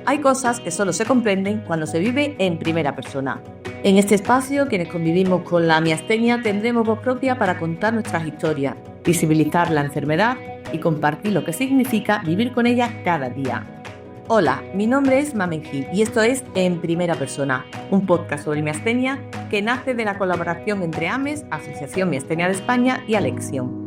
Hay cosas que solo se comprenden cuando se vive en primera persona. En este espacio, quienes convivimos con la miastenia tendremos voz propia para contar nuestras historias, visibilizar la enfermedad y compartir lo que significa vivir con ella cada día. Hola, mi nombre es Mamen Gil y esto es En Primera Persona, un podcast sobre miastenia que nace de la colaboración entre AMES, Asociación Miastenia de España, y Alexion.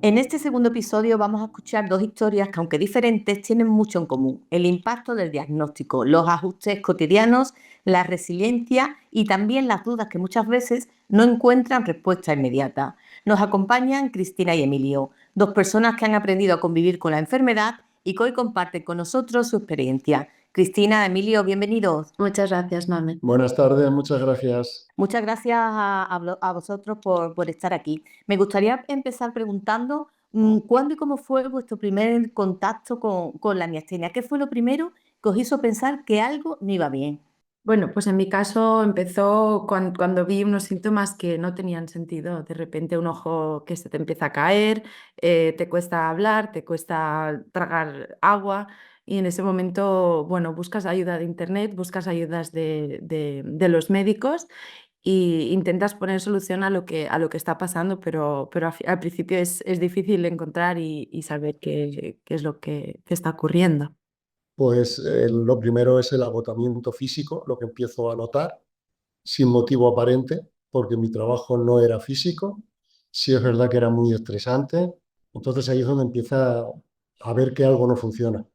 En este segundo episodio vamos a escuchar dos historias que, aunque diferentes, tienen mucho en común: el impacto del diagnóstico, los ajustes cotidianos, la resiliencia y también las dudas que muchas veces no encuentran respuesta inmediata. Nos acompañan Cristina y Emilio, dos personas que han aprendido a convivir con la enfermedad y que hoy comparten con nosotros su experiencia. Cristina, Emilio, bienvenidos. Muchas gracias, Mame. Buenas tardes, muchas gracias. Muchas gracias a vosotros por estar aquí. Me gustaría empezar preguntando cuándo y cómo fue vuestro primer contacto con la miastenia. ¿Qué fue lo primero que os hizo pensar que algo no iba bien? Bueno, pues en mi caso empezó cuando vi unos síntomas que no tenían sentido. De repente un ojo que se te empieza a caer, te cuesta hablar, te cuesta tragar agua y en ese momento, bueno, buscas ayuda de internet, buscas ayudas de los médicos e intentas poner solución a lo que está pasando, pero al principio es difícil encontrar y saber qué es lo que está ocurriendo. Pues lo primero es el agotamiento físico, lo que empiezo a notar, sin motivo aparente, porque mi trabajo no era físico. Sí es verdad que era muy estresante. Entonces ahí es donde empieza a ver que algo no funciona.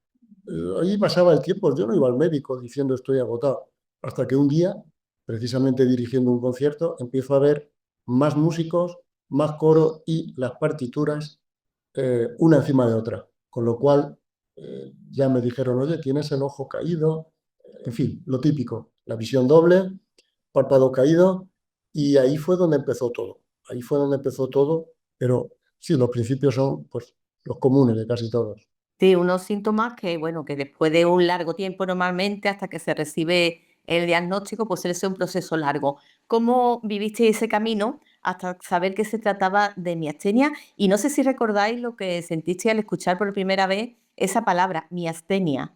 Ahí pasaba el tiempo, yo no iba al médico diciendo estoy agotado, hasta que un día, precisamente dirigiendo un concierto, empiezo a ver más músicos, más coro y las partituras una encima de otra. Con lo cual ya me dijeron, oye, tienes el ojo caído, en fin, lo típico, la visión doble, párpado caído, y ahí fue donde empezó todo. Ahí fue donde empezó todo, pero sí, los principios son pues los comunes de casi todos. Sí, unos síntomas que, bueno, que después de un largo tiempo normalmente hasta que se recibe el diagnóstico, pues suele ser un proceso largo. ¿Cómo viviste ese camino hasta saber que se trataba de miastenia? Y no sé si recordáis lo que sentiste al escuchar por primera vez esa palabra, miastenia.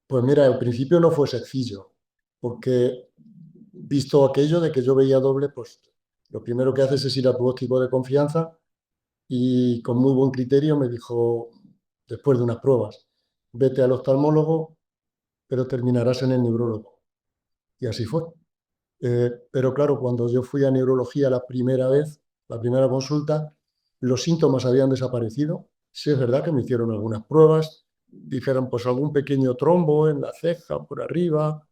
Pues mira, al principio no fue sencillo, porque visto aquello de que yo veía doble, pues lo primero que haces es ir a tu óptico de confianza y con muy buen criterio me dijo, después de unas pruebas, vete al oftalmólogo, pero terminarás en el neurólogo. Y así fue. Pero claro, cuando yo fui a neurología la primera vez, la primera consulta, los síntomas habían desaparecido. Sí es verdad que me hicieron algunas pruebas, dijeron pues algún pequeño trombo en la ceja por arriba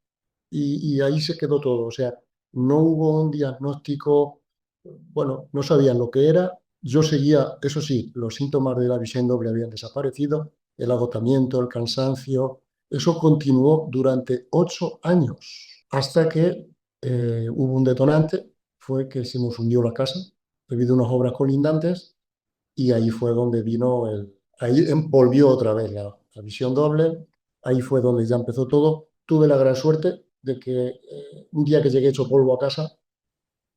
y ahí se quedó todo. O sea, no hubo un diagnóstico, bueno, no sabían lo que era. Yo seguía, eso sí, los síntomas de la visión doble habían desaparecido, el agotamiento, el cansancio. Eso continuó durante 8 años, hasta que hubo un detonante, fue que se nos hundió la casa debido a unas obras colindantes y ahí fue donde ahí volvió otra vez la visión doble, ahí fue donde ya empezó todo. Tuve la gran suerte de que un día que llegué hecho polvo a casa,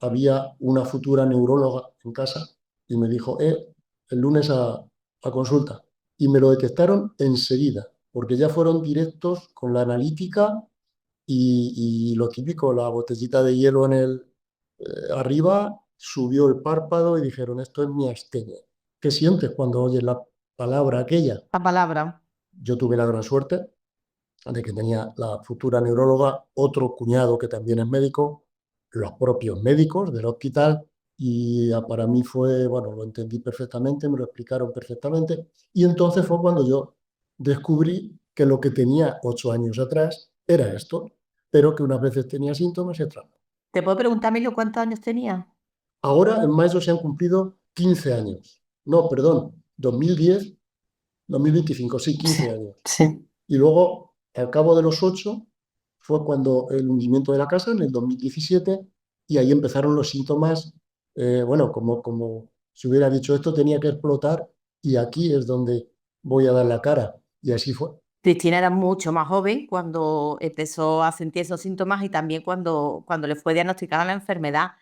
había una futura neuróloga en casa y me dijo, el lunes a consulta. Y me lo detectaron enseguida, porque ya fueron directos con la analítica y lo típico, la botellita de hielo arriba, subió el párpado y dijeron, esto es miastenia. ¿Qué sientes cuando oyes la palabra aquella? La palabra. Yo tuve la gran suerte de que tenía la futura neuróloga, otro cuñado que también es médico, los propios médicos del hospital, y para mí fue, bueno, lo entendí perfectamente, me lo explicaron perfectamente, y entonces fue cuando yo descubrí que lo que tenía 8 años atrás era esto, pero que unas veces tenía síntomas y otras no. ¿Te puedo preguntar, Emilio, cuántos años tenía? Ahora, en mayo, se han cumplido 15 años. No, perdón, 2010, 2025, sí, 15 años. Sí. Y luego, al cabo de los 8, fue cuando el hundimiento de la casa, en el 2017, y ahí empezaron los síntomas, bueno, como si hubiera dicho esto tenía que explotar y aquí es donde voy a dar la cara. Y así fue. Cristina era mucho más joven cuando empezó a sentir esos síntomas y también cuando le fue diagnosticada la enfermedad.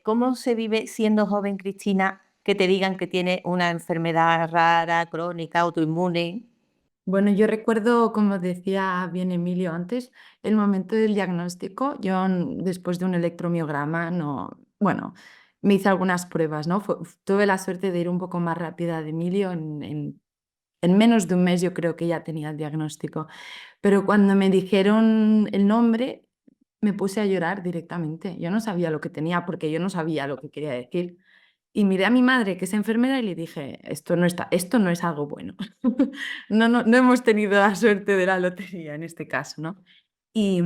¿Cómo se vive siendo joven, Cristina, que te digan que tiene una enfermedad rara, crónica, autoinmune? Bueno, yo recuerdo, como decía bien Emilio antes, el momento del diagnóstico. Yo, después de un electromiograma, no, bueno, me hice algunas pruebas, ¿no? Tuve la suerte de ir un poco más rápida de Emilio. En menos de un mes yo creo que ya tenía el diagnóstico. Pero cuando me dijeron el nombre, me puse a llorar directamente. Yo no sabía lo que tenía porque yo no sabía lo que quería decir. Y miré a mi madre, que es enfermera, y le dije, esto no es algo bueno. No hemos tenido la suerte de la lotería en este caso, ¿no? Y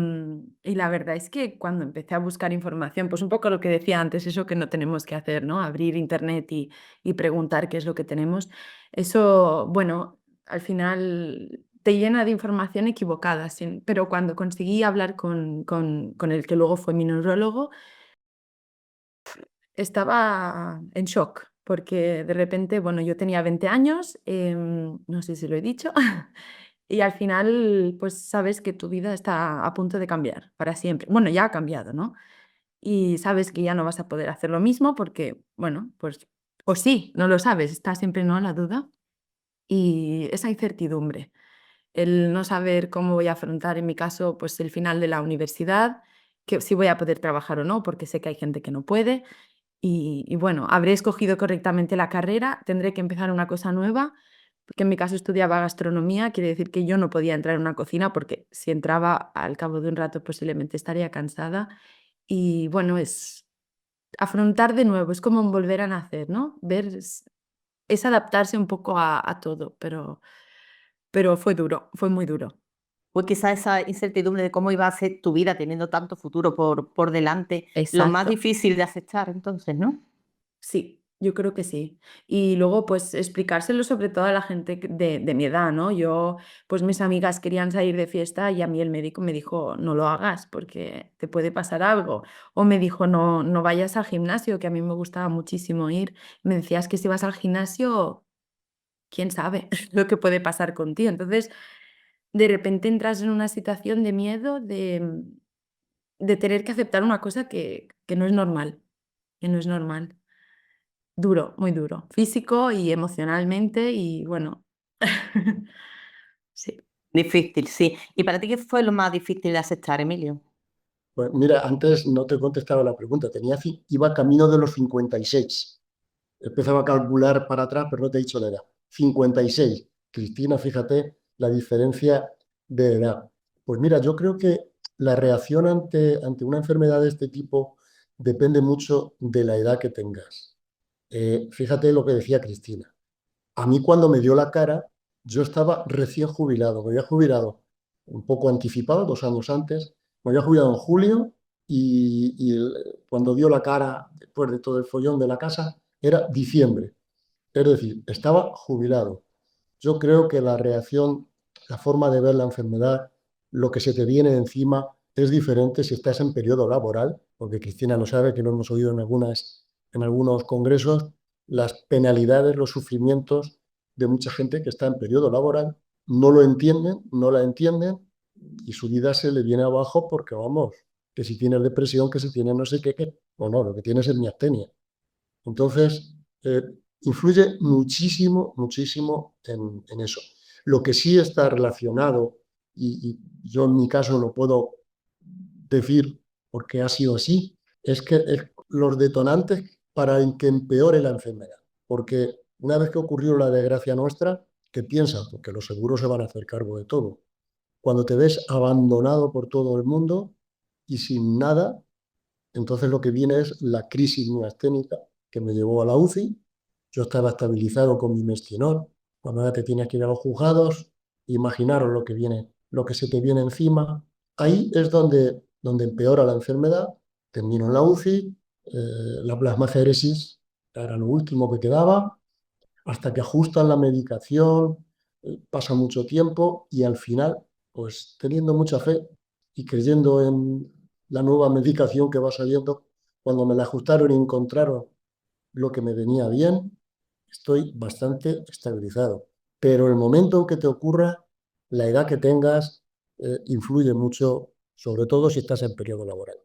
la verdad es que cuando empecé a buscar información, pues un poco lo que decía antes, eso que no tenemos que hacer, ¿no? Abrir internet y preguntar qué es lo que tenemos. Eso, bueno, al final te llena de información equivocada, pero cuando conseguí hablar con el que luego fue mi neurólogo, estaba en shock, porque de repente, bueno, yo tenía 20 años, no sé si lo he dicho, y al final, pues sabes que tu vida está a punto de cambiar para siempre. Bueno, ya ha cambiado, ¿no? Y sabes que ya no vas a poder hacer lo mismo porque, bueno, pues, o sí, no lo sabes, está siempre, ¿no?, la duda y esa incertidumbre, el no saber cómo voy a afrontar, en mi caso, pues el final de la universidad, que si voy a poder trabajar o no, porque sé que hay gente que no puede. Y bueno, habré escogido correctamente la carrera, tendré que empezar una cosa nueva, porque en mi caso estudiaba gastronomía, quiere decir que yo no podía entrar en una cocina porque si entraba al cabo de un rato posiblemente estaría cansada. Y bueno, es afrontar de nuevo, es como volver a nacer, ¿no? Es adaptarse un poco a todo, pero fue duro, fue muy duro. Pues quizá esa incertidumbre de cómo iba a ser tu vida teniendo tanto futuro por delante, lo más Exacto. difícil de aceptar entonces, ¿no? Sí, yo creo que sí. Y luego, pues, explicárselo sobre todo a la gente de mi edad, ¿no? Pues mis amigas querían salir de fiesta y a mí el médico me dijo, no lo hagas porque te puede pasar algo. O me dijo, no vayas al gimnasio, que a mí me gustaba muchísimo ir. Me decías que si vas al gimnasio, quién sabe lo que puede pasar contigo. Entonces, de repente entras en una situación de miedo, de tener que aceptar una cosa que no es normal, que no es normal. Duro, muy duro, físico y emocionalmente y bueno, sí. Difícil, sí. ¿Y para ti qué fue lo más difícil de aceptar, Emilio? Pues mira, antes no te he contestado la pregunta. Iba camino de los 56. Empezaba a calcular para atrás, pero no te he dicho la edad. 56. Cristina, fíjate la diferencia de edad. Pues mira, yo creo que la reacción ante una enfermedad de este tipo depende mucho de la edad que tengas. Fíjate lo que decía Cristina. A mí cuando me dio la cara, yo estaba recién jubilado. Me había jubilado un poco anticipado, 2 años antes. Me había jubilado en julio cuando dio la cara, después de todo el follón de la casa, era diciembre. Es decir, estaba jubilado. Yo creo que la reacción, la forma de ver la enfermedad, lo que se te viene encima, es diferente si estás en periodo laboral, porque Cristina lo sabe, que lo hemos oído en algunos congresos, las penalidades, los sufrimientos de mucha gente que está en periodo laboral, no lo entienden, no la entienden, y su vida se le viene abajo porque, vamos, que si tienes depresión, que si tienes no sé qué, o no, lo que tienes es miastenia. Entonces, influye muchísimo, muchísimo en eso. Lo que sí está relacionado, y yo en mi caso lo puedo decir porque ha sido así, es que los detonantes para que empeore la enfermedad. Porque una vez que ocurrió la desgracia nuestra, ¿qué piensas? Porque los seguros se van a hacer cargo de todo. Cuando te ves abandonado por todo el mundo y sin nada, entonces lo que viene es la crisis miasténica que me llevó a la UCI. Yo estaba estabilizado con mi Mestinol. Cuando ya te tienes que ir a los juzgados, imaginaros lo que viene, lo que se te viene encima. Ahí es donde empeora la enfermedad. Termino en la UCI, la plasmaféresis era lo último que quedaba, hasta que ajustan la medicación, pasa mucho tiempo y al final, pues teniendo mucha fe y creyendo en la nueva medicación que va saliendo, cuando me la ajustaron y encontraron lo que me venía bien, estoy bastante estabilizado. Pero el momento en que te ocurra, la edad que tengas, influye mucho, sobre todo si estás en periodo laboral.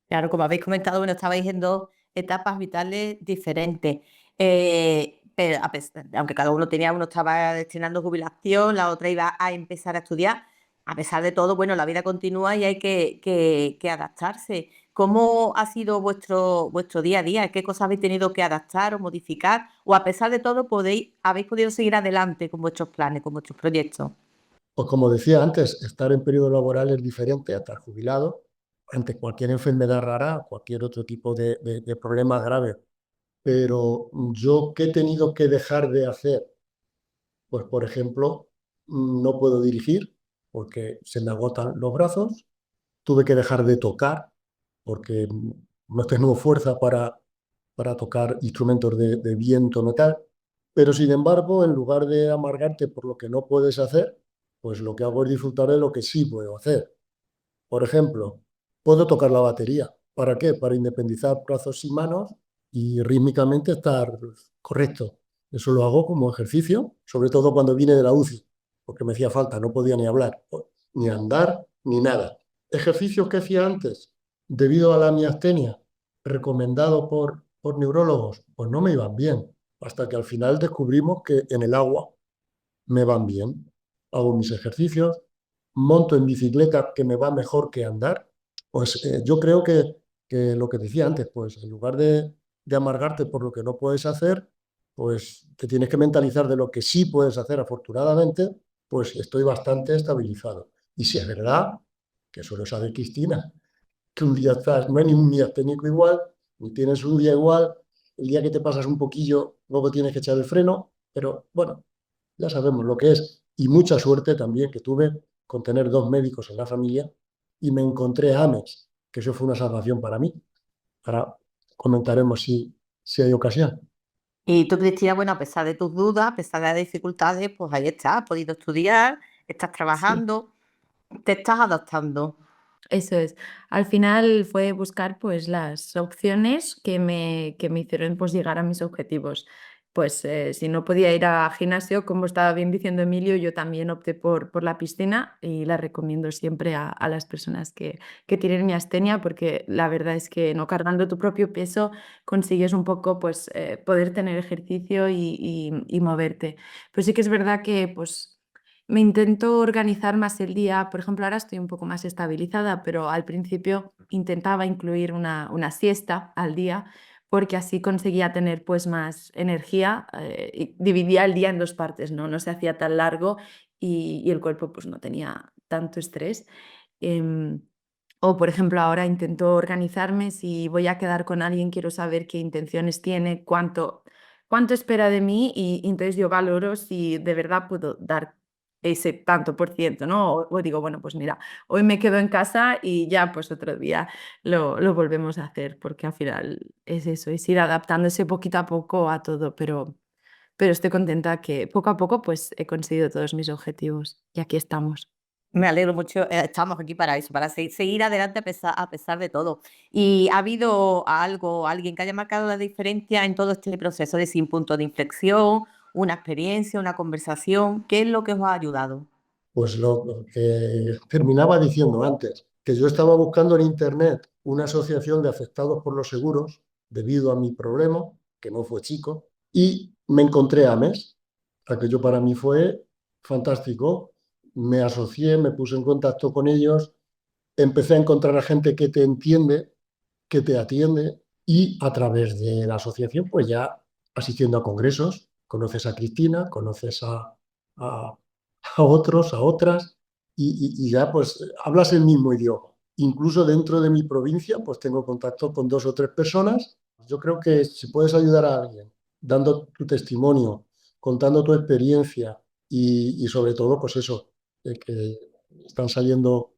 Claro, como habéis comentado, bueno, estabais en dos etapas vitales diferentes. aunque cada uno estaba destinando jubilación, la otra iba a empezar a estudiar, a pesar de todo, bueno, la vida continúa y hay que adaptarse. ¿Cómo ha sido vuestro día a día? ¿Qué cosas habéis tenido que adaptar o modificar? ¿O a pesar de todo habéis podido seguir adelante con vuestros planes, con vuestros proyectos? Pues como decía antes, estar en periodo laboral es diferente a estar jubilado ante cualquier enfermedad rara, cualquier otro tipo de problema grave. Pero yo, ¿qué he tenido que dejar de hacer? Pues, por ejemplo, no puedo dirigir porque se me agotan los brazos. Tuve que dejar de tocar porque no tengo fuerza para tocar instrumentos de viento metal. Pero sin embargo, en lugar de amargarte por lo que no puedes hacer, pues lo que hago es disfrutar de lo que sí puedo hacer. Por ejemplo, puedo tocar la batería. ¿Para qué? Para independizar brazos y manos y rítmicamente estar correcto. Eso lo hago como ejercicio, sobre todo cuando vine de la UCI, porque me hacía falta, no podía ni hablar, ni andar, ni nada. Ejercicios que hacía antes, debido a la miastenia, recomendado por neurólogos, pues no me iban bien, hasta que al final descubrimos que en el agua me van bien. Hago mis ejercicios, monto en bicicleta que me va mejor que andar. Pues yo creo que lo que decía antes, pues en lugar de amargarte por lo que no puedes hacer, pues te tienes que mentalizar de lo que sí puedes hacer. Afortunadamente, pues estoy bastante estabilizado. Y si es verdad, que eso lo sabe Cristina, que un día estás, no hay ni un día técnico igual, ni tienes un día igual, el día que te pasas un poquillo, luego tienes que echar el freno, pero bueno, ya sabemos lo que es. Y mucha suerte también que tuve con tener dos médicos en la familia y me encontré a Amex, que eso fue una salvación para mí. Ahora comentaremos si hay ocasión. Y tú, Cristina, bueno, a pesar de tus dudas, a pesar de las dificultades, pues ahí estás, has podido estudiar, estás Sí. trabajando, te estás adaptando. Eso es. Al final fue buscar pues las opciones que me hicieron pues llegar a mis objetivos. Pues si no podía ir a gimnasio, como estaba bien diciendo Emilio, yo también opté por la piscina y la recomiendo siempre a las personas que tienen miastenia, porque la verdad es que no cargando tu propio peso consigues un poco pues poder tener ejercicio y moverte. Pues sí que es verdad que pues me intento organizar más el día. Por ejemplo, ahora estoy un poco más estabilizada, pero al principio intentaba incluir una siesta al día porque así conseguía tener pues más energía y dividía el día en dos partes, ¿no? No se hacía tan largo y el cuerpo pues no tenía tanto estrés. Em, o, por ejemplo, ahora intento organizarme, si voy a quedar con alguien, quiero saber qué intenciones tiene, cuánto espera de mí y entonces yo valoro si de verdad puedo dar ese tanto por ciento, ¿no? O digo, bueno, pues mira, hoy me quedo en casa y ya pues otro día lo volvemos a hacer, porque al final es eso, es ir adaptándose poquito a poco a todo, pero estoy contenta que poco a poco pues he conseguido todos mis objetivos y aquí estamos. Me alegro mucho, estamos aquí para eso, para seguir adelante a pesar de todo. ¿Y ha habido alguien que haya marcado la diferencia en todo este proceso? Es decir, un punto de inflexión, una experiencia, una conversación. ¿Qué es lo que os ha ayudado? Pues lo que terminaba diciendo antes, que yo estaba buscando en Internet una asociación de afectados por los seguros debido a mi problema, que no fue chico, y me encontré a AMES. Aquello para mí fue fantástico. Me asocié, me puse en contacto con ellos, empecé a encontrar a gente que te entiende, que te atiende, y a través de la asociación, pues ya asistiendo a congresos, conoces a Cristina, conoces a, a otros, a otras, y ya pues hablas el mismo idioma. Incluso dentro de mi provincia, pues tengo contacto con dos o tres personas. Yo creo que si puedes ayudar a alguien dando tu testimonio, contando tu experiencia y sobre todo, pues eso, que están saliendo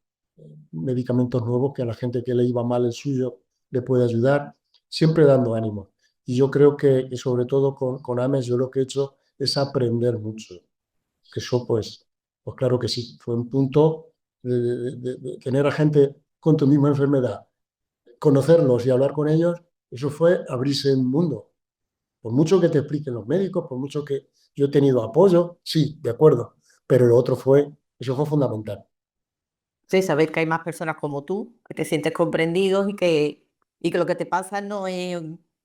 medicamentos nuevos que a la gente que le iba mal el suyo le puede ayudar, siempre dando ánimo. Y yo creo que sobre todo con AMES yo lo que he hecho es aprender mucho. Que eso pues claro que sí, fue un punto de tener a gente con tu misma enfermedad, conocerlos y hablar con ellos, eso fue abrirse el mundo. Por mucho que te expliquen los médicos, por mucho que yo he tenido apoyo, sí, de acuerdo, pero lo otro eso fue fundamental. Sí, saber que hay más personas como tú, que te sientes comprendido y que lo que te pasa no es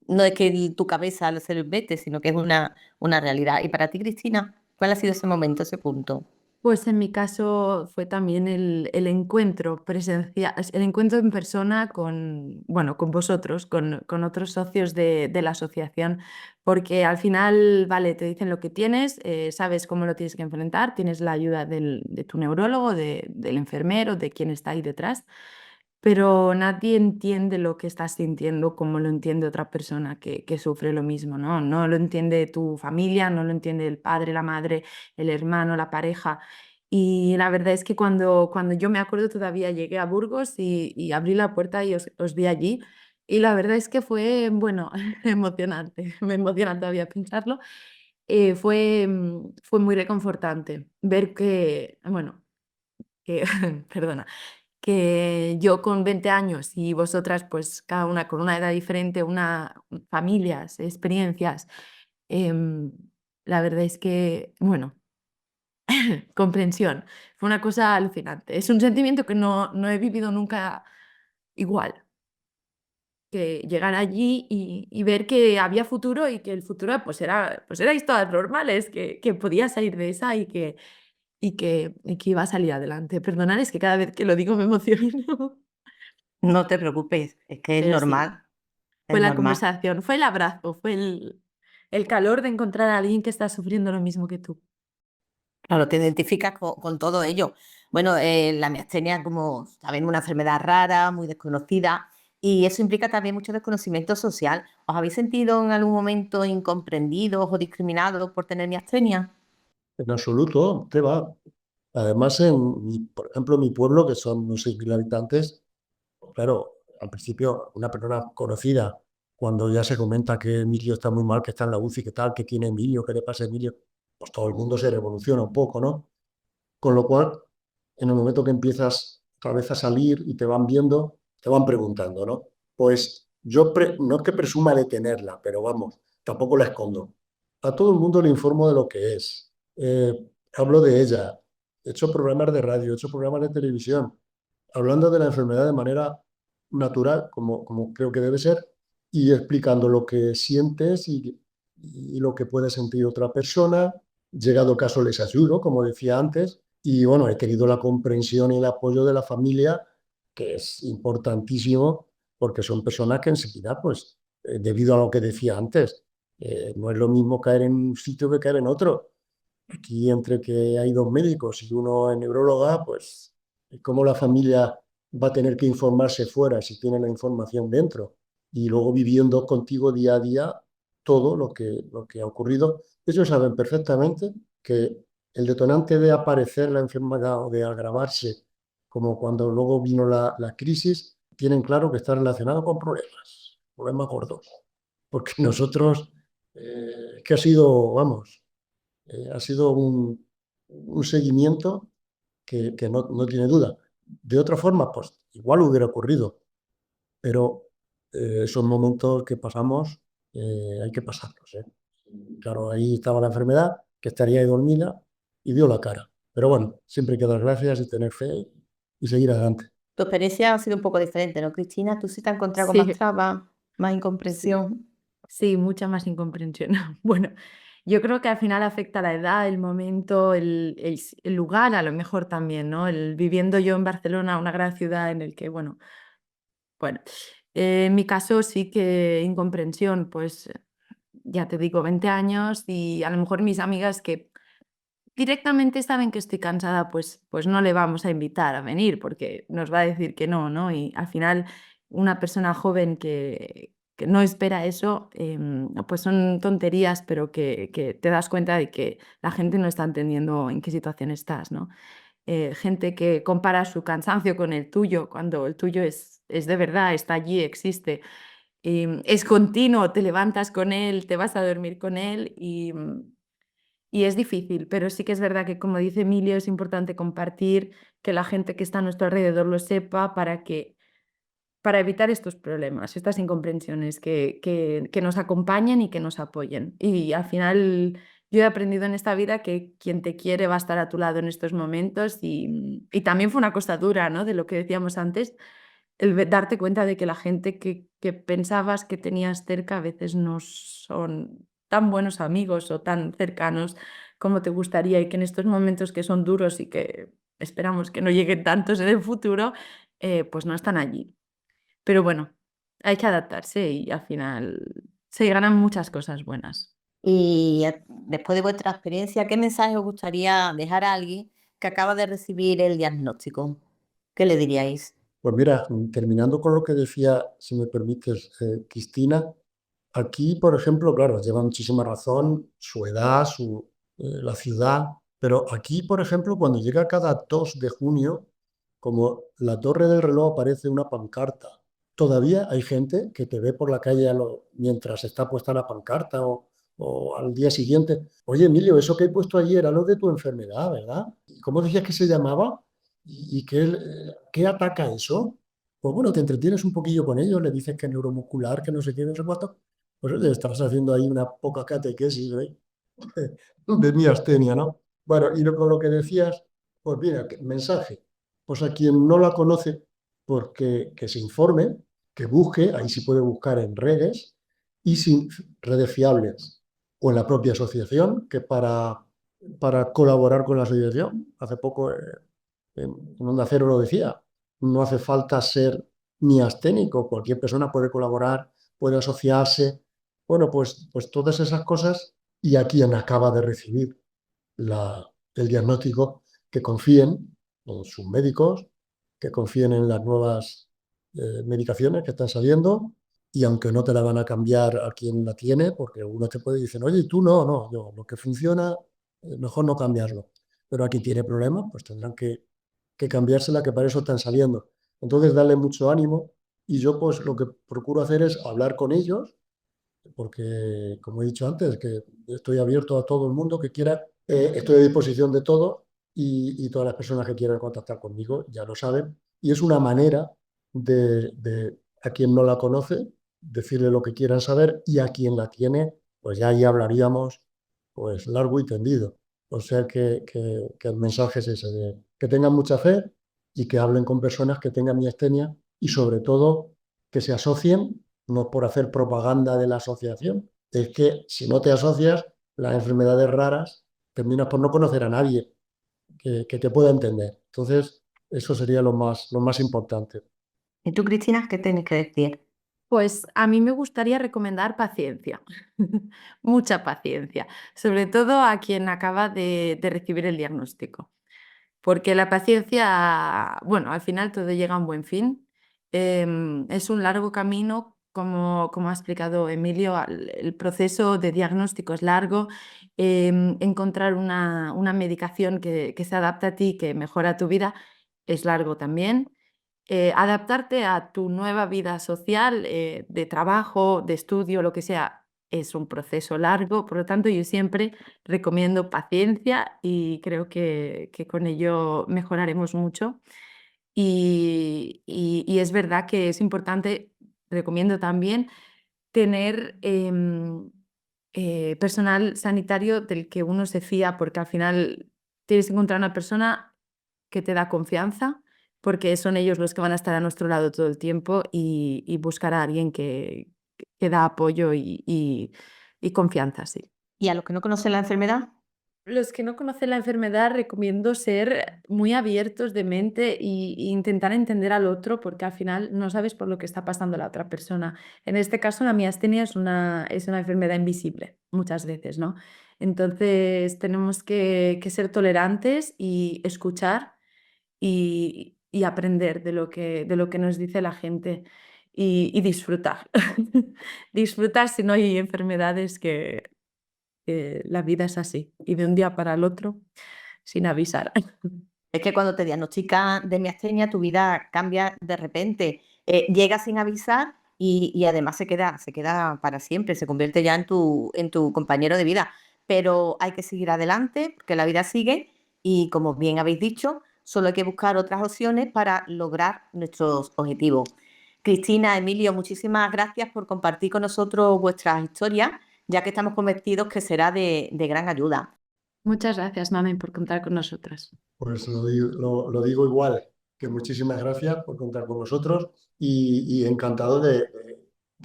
no es que tu cabeza se lo invente, sino que es una realidad. Y para ti, Cristina, ¿cuál ha sido ese momento, ese punto? Pues en mi caso fue también el encuentro presencial, el encuentro en persona con, bueno, con vosotros, con otros socios de la asociación, porque al final, vale, te dicen lo que tienes, sabes cómo lo tienes que enfrentar, tienes la ayuda de tu neurólogo, del enfermero, de quien está ahí detrás, pero nadie entiende lo que estás sintiendo como lo entiende otra persona que sufre lo mismo, ¿no? No lo entiende tu familia, no lo entiende el padre, la madre, el hermano, la pareja. Y la verdad es que cuando yo me acuerdo todavía llegué a Burgos y abrí la puerta y os vi allí. Y la verdad es que fue, bueno, emocionante, me emociona todavía pensarlo. Fue muy reconfortante ver que, bueno, que, perdona, que yo con 20 años y vosotras, pues cada una con una edad diferente, familias, experiencias, em, la verdad es que, bueno, comprensión, fue una cosa alucinante. Es un sentimiento que no he vivido nunca igual, que llegar allí y ver que había futuro y que el futuro pues erais todas normales, que podía salir de esa y que iba a salir adelante. Perdonad, es que cada vez que lo digo me emociono. No te preocupes, es que es Pero sí, normal, fue es la normal. conversación, fue el abrazo, fue el calor de encontrar a alguien que está sufriendo lo mismo que tú. Claro, te identificas con todo ello. Bueno, la miastenia, como saben, una enfermedad rara, muy desconocida, y eso implica también mucho desconocimiento social. ¿Os habéis sentido en algún momento incomprendidos o discriminados por tener miastenia? En absoluto, te va. Además, por ejemplo, en mi pueblo, que son unos 6.000 habitantes, claro, al principio una persona conocida, cuando ya se comenta que Emilio está muy mal, que está en la UCI, que tal, que tiene Emilio, que le pasa a Emilio, pues todo el mundo se revoluciona un poco, ¿no? Con lo cual, en el momento que empiezas otra vez a salir y te van viendo, te van preguntando, ¿no? Pues yo no es que presuma de tenerla, pero vamos, tampoco la escondo. A todo el mundo le informo de lo que es. Hablo de ella. He hecho programas de radio, he hecho programas de televisión, hablando de la enfermedad de manera natural, como creo que debe ser, y explicando lo que sientes y lo que puede sentir otra persona. Llegado el caso, les ayudo, como decía antes, y bueno, he tenido la comprensión y el apoyo de la familia, que es importantísimo, porque son personas que enseguida, pues, debido a lo que decía antes, no es lo mismo caer en un sitio que caer en otro. Aquí, entre que hay dos médicos y uno es neuróloga, pues, ¿cómo la familia va a tener que informarse fuera si tiene la información dentro? Y luego viviendo contigo día a día todo lo que ha ocurrido. Ellos saben perfectamente que el detonante de aparecer la enfermedad o de agravarse, como cuando luego vino la crisis, tienen claro que está relacionado con problemas gordos. Porque nosotros, que ha sido, vamos, ha sido un seguimiento que no tiene duda. De otra forma, pues igual hubiera ocurrido, pero esos momentos que pasamos hay que pasarlos, ¿eh? Claro, ahí estaba la enfermedad, que estaría ahí dormida y dio la cara. Pero bueno, siempre hay que dar gracias y tener fe y seguir adelante. Tu experiencia ha sido un poco diferente, ¿no, Cristina? ¿Tú sí te has encontrado con más Sí, trabas, más sí, incomprensión? sí, mucha más incomprensión. Bueno, yo creo que al final afecta la edad, el momento, el lugar, a lo mejor también, ¿no? Viviendo yo en Barcelona, una gran ciudad en el que, bueno, en mi caso sí que incomprensión, pues ya te digo, 20 años y a lo mejor mis amigas que directamente saben que estoy cansada, pues no le vamos a invitar a venir porque nos va a decir que no, ¿no? Y al final una persona joven que no espera eso, pues son tonterías, pero que te das cuenta de que la gente no está entendiendo en qué situación estás, ¿no? Gente que compara su cansancio con el tuyo, cuando el tuyo es de verdad, está allí, existe. Es continuo, te levantas con él, te vas a dormir con él y es difícil, pero sí que es verdad que, como dice Emilio, es importante compartir, que la gente que está a nuestro alrededor lo sepa para evitar estos problemas, estas incomprensiones, que nos acompañen y que nos apoyen. Y al final yo he aprendido en esta vida que quien te quiere va a estar a tu lado en estos momentos y también fue una cosa dura, ¿no? De lo que decíamos antes, darte cuenta de que la gente que pensabas que tenías cerca a veces no son tan buenos amigos o tan cercanos como te gustaría, y que en estos momentos que son duros y que esperamos que no lleguen tantos en el futuro, pues no están allí. Pero bueno, hay que adaptarse y al final se ganan muchas cosas buenas. Y después de vuestra experiencia, ¿qué mensaje os gustaría dejar a alguien que acaba de recibir el diagnóstico? ¿Qué le diríais? Pues mira, terminando con lo que decía, si me permites, Cristina, aquí, por ejemplo, claro, lleva muchísima razón su edad, la ciudad, pero aquí, por ejemplo, cuando llega cada 2 de junio, como la torre del reloj aparece una pancarta, todavía hay gente que te ve por la calle mientras está puesta la pancarta o al día siguiente. Oye, Emilio, eso que he puesto allí era lo de tu enfermedad, ¿verdad? ¿Cómo decías que se llamaba? ¿Y qué ataca eso? Pues bueno, te entretienes un poquillo con ellos, le dices que es neuromuscular, que no sé qué, no sé cuánto. Pues oye, estás haciendo ahí una poca catequesis, ¿eh? De miastenia, ¿no? Bueno, y con lo que decías, pues mira, mensaje. Pues a quien no la conoce, porque que se informe, que busque, ahí sí puede buscar en redes, y sin redes fiables, o en la propia asociación, que para colaborar con la asociación, hace poco en Onda Cero lo decía, no hace falta ser miasténico, cualquier persona puede colaborar, puede asociarse, bueno, pues todas esas cosas, y a quien acaba de recibir el diagnóstico, que confíen en sus médicos, que confíen en las nuevas medicaciones que están saliendo, y aunque no te la van a cambiar a quien la tiene, porque uno te puede decir, oye, tú no, no, yo, lo que funciona, mejor no cambiarlo. Pero a quien tiene problemas, pues tendrán que cambiársela, que para eso están saliendo. Entonces, darle mucho ánimo, y yo pues lo que procuro hacer es hablar con ellos, porque como he dicho antes, que estoy abierto a todo el mundo que quiera, estoy a disposición de todo, y todas las personas que quieran contactar conmigo ya lo saben, y es una manera a quien no la conoce, decirle lo que quieran saber, y a quien la tiene, pues ya ahí hablaríamos pues largo y tendido. O sea que el mensaje es ese, de que tengan mucha fe y que hablen con personas que tengan miastenia, y sobre todo que se asocien, no por hacer propaganda de la asociación, es que si no te asocias, las enfermedades raras, terminas por no conocer a nadie que te pueda entender. Entonces, eso sería lo más importante. ¿Y tú, Cristina, qué tienes que decir? Pues a mí me gustaría recomendar paciencia, mucha paciencia, sobre todo a quien acaba de recibir el diagnóstico, porque la paciencia, bueno, al final todo llega a un buen fin. Es un largo camino, como ha explicado Emilio, el proceso de diagnóstico es largo. Encontrar una medicación que se adapte a ti, que mejora tu vida, es largo también. Adaptarte a tu nueva vida social, de trabajo, de estudio, lo que sea, es un proceso largo. Por lo tanto, yo siempre recomiendo paciencia y creo que con ello mejoraremos mucho. Y es verdad que es importante, recomiendo también, tener personal sanitario del que uno se fía, porque al final tienes que encontrar una persona que te da confianza, porque son ellos los que van a estar a nuestro lado todo el tiempo, y buscar a alguien que da apoyo y confianza, sí. ¿Y a los que no conocen la enfermedad? Los que no conocen la enfermedad, recomiendo ser muy abiertos de mente y intentar entender al otro, porque al final no sabes por lo que está pasando la otra persona. En este caso, la miastenia es una enfermedad invisible, muchas veces, ¿no? Entonces, tenemos que ser tolerantes y escuchar y aprender de lo que nos dice la gente, y disfrutar. Disfrutar si no hay enfermedades, que la vida es así, y de un día para el otro, sin avisar. Es que cuando te diagnostican de miastenia, tu vida cambia de repente. Llega sin avisar y además se queda para siempre, se convierte ya en tu compañero de vida. Pero hay que seguir adelante, porque la vida sigue y, como bien habéis dicho, solo hay que buscar otras opciones para lograr nuestros objetivos. Cristina, Emilio, muchísimas gracias por compartir con nosotros vuestras historias, ya que estamos convencidos que será de gran ayuda. Muchas gracias, Mamen, por contar con nosotras. Pues lo digo igual, que muchísimas gracias por contar con nosotros y encantado de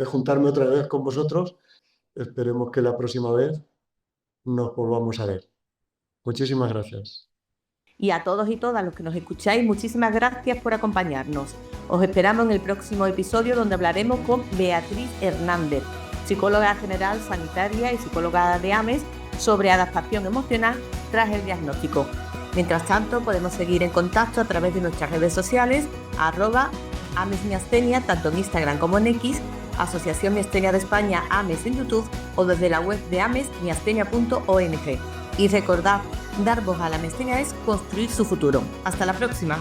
juntarme otra vez con vosotros. Esperemos que la próxima vez nos volvamos a ver. Muchísimas gracias. Y a todos y todas los que nos escucháis, muchísimas gracias por acompañarnos. Os esperamos en el próximo episodio, donde hablaremos con Beatriz Hernández, psicóloga general sanitaria y psicóloga de AMES, sobre adaptación emocional tras el diagnóstico. Mientras tanto, podemos seguir en contacto a través de nuestras redes sociales, @AmesMiastenia, tanto en Instagram como en X, Asociación Miastenia de España, AMES en YouTube, o desde la web de AMES, miastenia.ong. Y recordad, dar voz a la miastenia es construir su futuro. Hasta la próxima.